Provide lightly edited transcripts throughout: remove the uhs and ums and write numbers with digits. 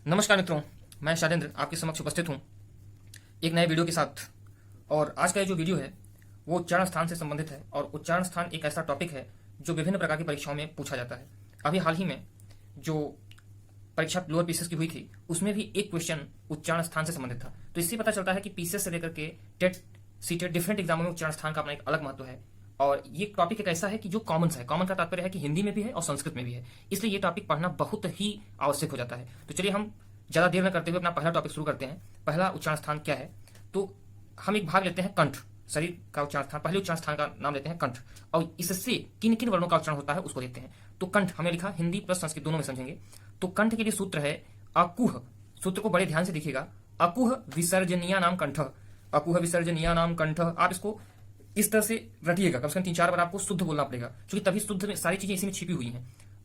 नमस्कार मित्रों, मैं शादेंद्र आपके समक्ष उपस्थित हूँ एक नए वीडियो के साथ। और आज का ये जो वीडियो है वो उच्चारण स्थान से संबंधित है। और उच्चारण स्थान एक ऐसा टॉपिक है जो विभिन्न प्रकार की परीक्षाओं में पूछा जाता है। अभी हाल ही में जो परीक्षा लोअर पीसीएस की हुई थी उसमें भी एक क्वेश्चन उच्चारण स्थान से संबंधित था। तो इससे पता चलता है कि पीसीएस से लेकर के टेट सीटेट डिफरेंट एग्जामों में उच्चारण स्थान का अपना एक अलग महत्व है। और ये टॉपिक एक ऐसा है कि जो कॉमन है। कॉमन का तात्पर्य है कि हिंदी में भी है और संस्कृत में भी है, इसलिए ये टॉपिक पढ़ना बहुत ही आवश्यक हो जाता है। तो चलिए हम ज्यादा देर न करते हुए अपना पहला टॉपिक शुरू करते हैं। पहला उच्चारण स्थान क्या है, तो हम एक भाग लेते हैं कंठ, शरीर का उच्चारण स्थान। पहले उच्चारण स्थान का नाम लेते हैं कंठ, और इससे किन किन वर्णों का उच्चारण होता है उसको देखते हैं। तो कंठ हमने लिखा, हिंदी प्लस संस्कृत दोनों में समझेंगे। तो कंठ के लिए सूत्र है अकुह। सूत्र को बड़े ध्यान से देखिएगा। अकुह विसर्जनीय नाम कंठ, अकुह विसर्जनीय नाम कंठ। आप इसको इस तरह से रटिएगा, कम से कम 3-4 बार आपको शुद्ध बोलना पड़ेगा, क्योंकि तभी शुद्ध में सारी चीजें इसी में छिपी हुई हैं।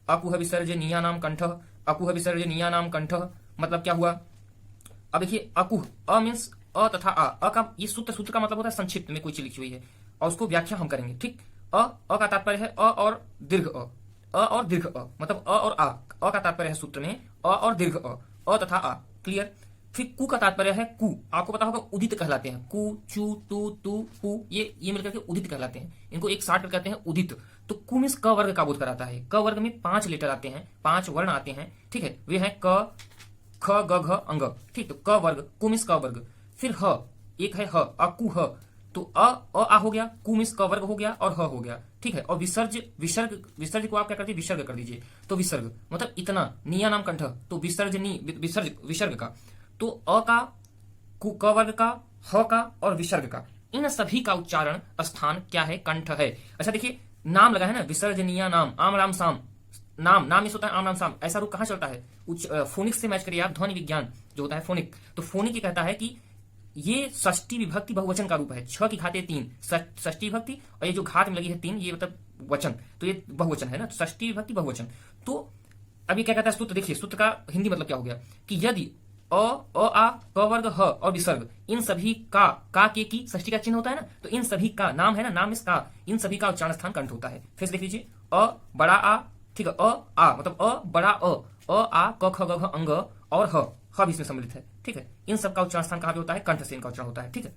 अकुह विसर्जनीय नाम कंठ, अकुह विसर्जनीय नाम कंठ मतलब क्या हुआ। अब देखिए अकुह, अ मीन्स अ तथा अ का ये सूत्र का मतलब होता है संक्षिप्त में कोई चीज लिखी हुई है, और उसको व्याख्या हम करेंगे। ठीक, अ का तात्पर्य है अ और दीर्घ अ और दीर्घ अ, मतलब अ और अ का तात्पर्य है सूत्र में अ और दीर्घ अ तथा आ। क्लियर। फिर कु का तात्पर्य है कु, आपको पता होगा उदित कहलाते हैं। कु, चू, तू, तू, पु, ये मिलकर के उदित कहलाते हैं। इनको एक साथ कहते हैं उदित। तो कु मीन्स क वर्ग का बोध कराता है। क वर्ग में 5 लेटर आते हैं, 5 वर्ण आते हैं। ठीक है, वे हैं क, ख, ग, घ, अंग। ठीक, तो क वर्ग, कु मीन्स क वर्ग। फिर ह, एक है ह, अकु ह। तो आ हो गया, कु मीन्स क वर्ग हो गया और ह हो गया। ठीक है, और विसर्ज को आप क्या करते हैं, विसर्ग कर दीजिए। तो विसर्ग मतलब इतना, निया नाम कंठ, तो विसर्जनी विसर्ग का। तो अ का, क वर्ग का, ह का और विसर्ग का, इन सभी का उच्चारण स्थान क्या है, कंठ है। अच्छा देखिए, नाम लगा है ना, विसर्जनीय नाम, आम राम साम। नाम इस होता है आम राम साम। ऐसा रूप कहां चलता है, फोनिक्स से मैच करिए आप, ध्वनि विज्ञान जो होता है फोनिक। तो फोनिक ये कहता है कि ये षष्ठी विभक्ति बहुवचन का रूप है। 6 की घात 3 षष्ठी विभक्ति, और ये जो घात में लगी है 3 ये मतलब वचन, तो ये बहुवचन है ना, षष्ठी विभक्ति बहुवचन। तो अब ये क्या कहता है सूत्र, देखिए सूत्र का हिंदी मतलब क्या हो गया कि यदि आ क वर्ग ह और विसर्ग, इन सभी का के की षष्ठी का चिन्ह होता है ना, तो इन सभी का नाम है ना, नाम इस का, इन सभी का उच्चारण स्थान कंठ होता है। फिर से देख लीजिए, अ बड़ा आ, ठीक है, आ मतलब अ बड़ा आ क ख ग घ अंग और ह भी इसमें सम्मिलित है। ठीक है, इन सब का उच्चारण स्थान कहां पे होता है, कंठ से इनका उच्चारण होता है। ठीक है,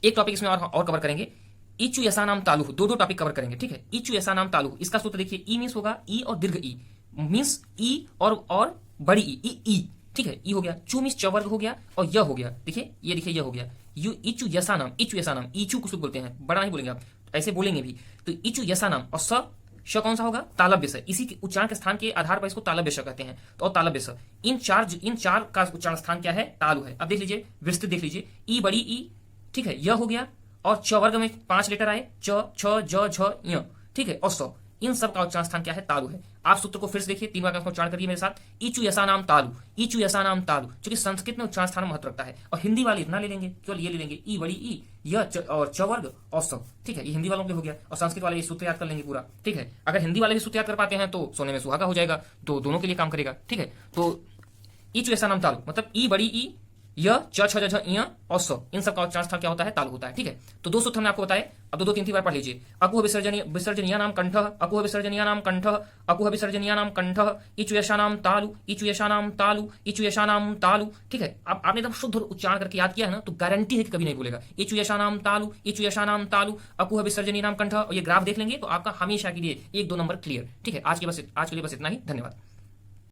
एक टॉपिक इसमें और कवर करेंगे, इचु यसा नाम तालु। दो टॉपिक कवर करेंगे। ठीक है, इचु यसा नाम तालु, इसका सूत्र देखिए, ई मीन्स होगा ई और दीर्घ ई, मीन्स ई और बड़ी ई। ठीक है, ई हो गया, चू मीन्स चवर्ग हो गया, और य हो गया। देखिए ये देखिए, यह हो गया यू, इचु यसा नाम, इचु यसा नाम, इचु कुछ लोग बोलते हैं, बड़ा नहीं बोलेंगे आप, ऐसे बोलेंगे भी। तो इचु यसा नाम, और श कौन सा होगा, तालव्य स। इसी के उच्चारण के स्थान के आधार पर इसको तालव्य स कहते हैं। तो और तालव्य स, इन चार का उच्चारण स्थान क्या है, तालु है। अब देख लीजिए, विस्तृत देख लीजिए, ई बड़ी ई, ठीक है, यह हो गया, और च वर्ग में 5 लेटर आए, च, छ, ज, झ, य। ठीक है, और स, इन सब का उच्चारण स्थान क्या है, तालु है। आप सूत्र को फिर से देखिए, 3 बार का उच्चारण करिए मेरे साथ, इचु यसा नाम तालु, इचु यसा नाम तालु। क्योंकि संस्कृत में उच्चारण स्थान महत्व रखता है, और हिंदी वाले इतना ले लेंगे, केवल ये ले लेंगे, ई बड़ी ई, य और च वर्ग और स। ठीक है, ये हिंदी वालों के हो गया, और संस्कृत वाले ये सूत्र याद कर लेंगे पूरा। ठीक है, अगर हिंदी वाले भी सूत्र याद कर पाते हैं तो सोने में सुहागा हो जाएगा, तो दोनों के लिए काम करेगा। ठीक है, तो इचु यसा नाम तालु मतलब ई बड़ी ई, य, च, छ, ज, य और स, इन सब का उच्चारण स्थान क्या होता है, तालु होता है। ठीक है, तो 2 सूत्र हमने आपको बताए। अब 2-3 बार पढ़ लीजिए, अकुह विसर्जनीय नाम कंठ, अकुह विसर्जनीय नाम कंठ, अकुह विसर्जनीय नाम कंठ, इचु यशा नाम तालु, इचु यशा नाम तालु, इचु यशा नाम तालु। ठीक है, अब आपने एकदम शुद्ध उच्चारण करके याद किया है ना, तो गारंटी है कि कभी नहीं भूलेगा। इचु यशा नाम तालु, इचु यशा नाम तालु, अकुह विसर्जनीय नाम कंठ, और ये ग्राफ देख लेंगे तो आपका हमेशा के लिए 1-2 नंबर क्लियर। ठीक है, आज के लिए बस इतना ही। धन्यवाद।